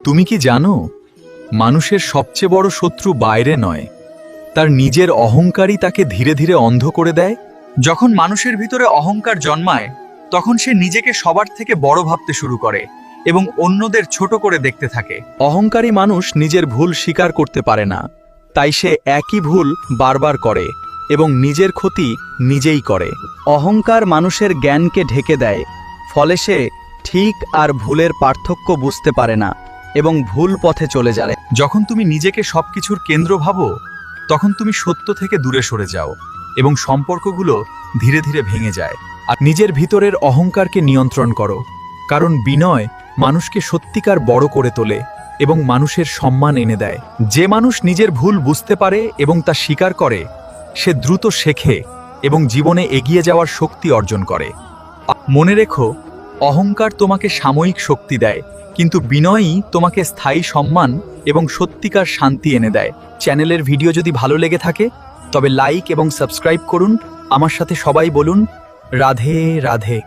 তুমি কি জানো, মানুষের সবচেয়ে বড় শত্রু বাইরে নয়, তার নিজের অহংকারই তাকে ধীরে ধীরে অন্ধ করে দেয়। যখন মানুষের ভিতরে অহংকার জন্মায়, তখন সে নিজেকে সবার থেকে বড় ভাবতে শুরু করে এবং অন্যদের ছোট করে দেখতে থাকে। অহংকারী মানুষ নিজের ভুল স্বীকার করতে পারে না, তাই সে একই ভুল বারবার করে এবং নিজের ক্ষতি নিজেই করে। অহংকার মানুষের জ্ঞানকে ঢেকে দেয়, ফলে সে ঠিক আর ভুলের পার্থক্য বুঝতে পারে না এবং ভুল পথে চলে যায়। যখন তুমি নিজেকে সবকিছুর কেন্দ্র ভাবো, তখন তুমি সত্য থেকে দূরে সরে যাও এবং সম্পর্কগুলো ধীরে ধীরে ভেঙে যায়। আর নিজের ভিতরের অহংকারকে নিয়ন্ত্রণ করো, কারণ বিনয় মানুষকে সত্যিকার বড় করে তোলে এবং মানুষের সম্মান এনে দেয়। যে মানুষ নিজের ভুল বুঝতে পারে এবং তা স্বীকার করে, সে দ্রুত শেখে এবং জীবনে এগিয়ে যাওয়ার শক্তি অর্জন করে। মনে রেখো, অহংকার তোমাকে সাময়িক শক্তি দেয়, কিন্তু বিনয়ই তোমাকে স্থায়ী সম্মান এবং সত্যিকার শান্তি এনে দেয়। চ্যানেলের ভিডিও যদি ভালো লেগে থাকে, তবে লাইক এবং সাবস্ক্রাইব করুন। আমার সাথে সবাই বলুন, রাধে রাধে।